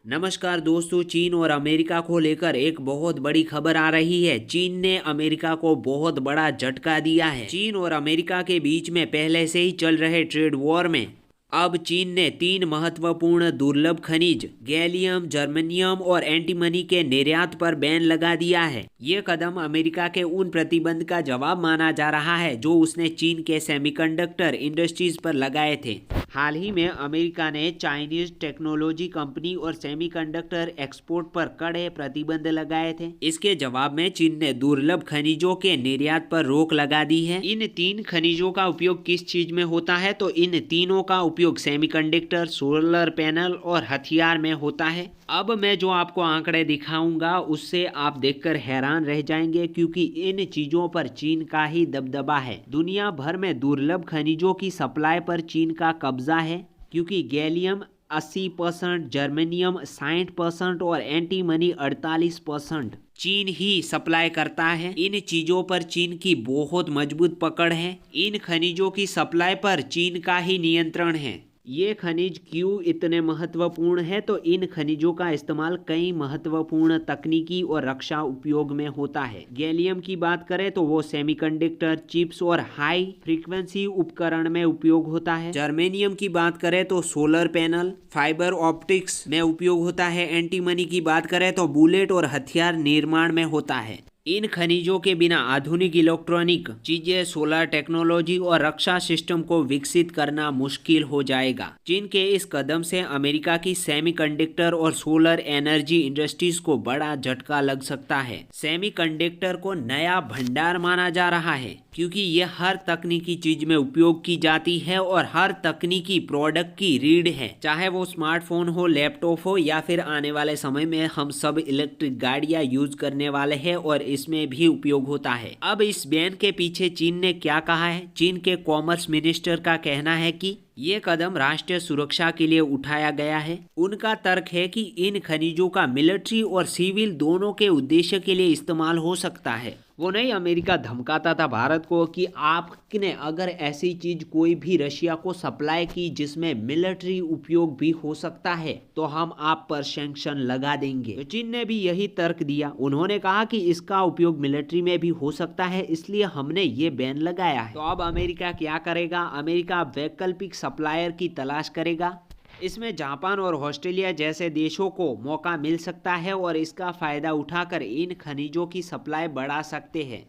नमस्कार दोस्तों, चीन और अमेरिका को लेकर एक बहुत बड़ी खबर आ रही है। चीन ने अमेरिका को बहुत बड़ा झटका दिया है। चीन और अमेरिका के बीच में पहले से ही चल रहे ट्रेड वॉर में अब चीन ने 3 महत्वपूर्ण दुर्लभ खनिज गैलियम, जर्मेनियम और एंटीमनी के निर्यात पर बैन लगा दिया है। ये कदम अमेरिका के उन प्रतिबंध का जवाब माना जा रहा है जो उसने चीन के सेमीकंडक्टर इंडस्ट्रीज पर लगाए थे। हाल ही में अमेरिका ने चाइनीज टेक्नोलॉजी कंपनी और सेमीकंडक्टर एक्सपोर्ट पर कड़े प्रतिबंध लगाए थे। इसके जवाब में चीन ने दुर्लभ खनिजों के निर्यात पर रोक लगा दी है। इन 3 खनिजों का उपयोग किस चीज में होता है? तो इन तीनों का उपयोग सेमीकंडक्टर, सोलर पैनल और हथियार में होता है। अब मैं जो आपको आंकड़े दिखाऊंगा उससे आप देखकर हैरान रह जाएंगे, क्योंकि इन चीजों पर चीन का ही दबदबा है। दुनिया भर में दुर्लभ खनिजों की सप्लाई पर चीन का कब्जा है, क्योंकि गैलियम 80%, जर्मेनियम 60% और एंटीमनी 48% चीन ही सप्लाई करता है। इन चीजों पर चीन की बहुत मजबूत पकड़ है। इन खनिजों की सप्लाई पर चीन का ही नियंत्रण है। ये खनिज क्यों इतने महत्वपूर्ण है? तो इन खनिजों का इस्तेमाल कई महत्वपूर्ण तकनीकी और रक्षा उपयोग में होता है। गैलियम की बात करें तो वो सेमीकंडक्टर, चिप्स और हाई फ्रीक्वेंसी उपकरण में उपयोग होता है। जर्मेनियम की बात करें तो सोलर पैनल, फाइबर ऑप्टिक्स में उपयोग होता है। एंटीमनी की बात करें तो बुलेट और हथियार निर्माण में होता है। इन खनिजों के बिना आधुनिक इलेक्ट्रॉनिक चीजें, सोलर टेक्नोलॉजी और रक्षा सिस्टम को विकसित करना मुश्किल हो जाएगा। चीन के इस कदम से अमेरिका की सेमीकंडक्टर और सोलर एनर्जी इंडस्ट्रीज को बड़ा झटका लग सकता है। सेमीकंडक्टर को नया भंडार माना जा रहा है, क्योंकि यह हर तकनीकी चीज में उपयोग की जाती है और हर तकनीकी प्रोडक्ट की रीढ़ है। चाहे वो स्मार्टफोन हो, लैपटॉप हो या फिर आने वाले समय में हम सब इलेक्ट्रिक गाड़ियां यूज करने वाले हैं और इसमें भी उपयोग होता है। अब इस बैन के पीछे चीन ने क्या कहा है? चीन के कॉमर्स मिनिस्टर का कहना है कि ये कदम राष्ट्रीय सुरक्षा के लिए उठाया गया है। उनका तर्क है कि इन खनिजों का मिलिट्री और सिविल दोनों के उद्देश्य के लिए इस्तेमाल हो सकता है। वो नहीं, अमेरिका धमकाता था भारत को कि आपने अगर ऐसी चीज कोई भी रशिया को सप्लाई की जिसमें मिलिट्री उपयोग भी हो सकता है तो हम आप पर सैंक्शन लगा देंगे। तो चीन ने भी यही तर्क दिया। उन्होंने कहा कि इसका उपयोग मिलिट्री में भी हो सकता है, इसलिए हमने ये बैन लगाया है। तो अब अमेरिका क्या करेगा? अमेरिका वैकल्पिक सप्लायर की तलाश करेगा। इसमें जापान और ऑस्ट्रेलिया जैसे देशों को मौका मिल सकता है और इसका फायदा उठाकर इन खनिजों की सप्लाई बढ़ा सकते हैं।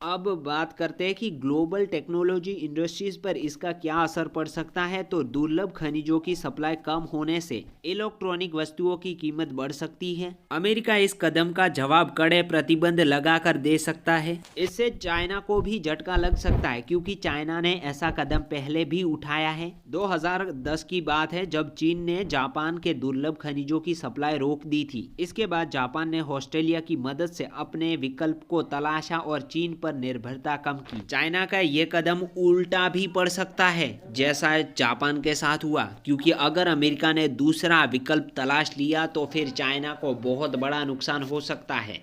अब बात करते हैं कि ग्लोबल टेक्नोलॉजी इंडस्ट्रीज पर इसका क्या असर पड़ सकता है। तो दुर्लभ खनिजों की सप्लाई कम होने से इलेक्ट्रॉनिक वस्तुओं की कीमत बढ़ सकती है। अमेरिका इस कदम का जवाब कड़े प्रतिबंध लगाकर दे सकता है। इससे चाइना को भी झटका लग सकता है, क्योंकि चाइना ने ऐसा कदम पहले भी उठाया है। 2010 की बात है जब चीन ने जापान के दुर्लभ खनिजों की सप्लाई रोक दी थी। इसके बाद जापान ने ऑस्ट्रेलिया की मदद से अपने विकल्प को तलाशा और चीन पर निर्भरता कम की। चाइना का ये कदम उल्टा भी पड़ सकता है जैसा जापान के साथ हुआ, क्योंकि अगर अमेरिका ने दूसरा विकल्प तलाश लिया तो फिर चाइना को बहुत बड़ा नुकसान हो सकता है।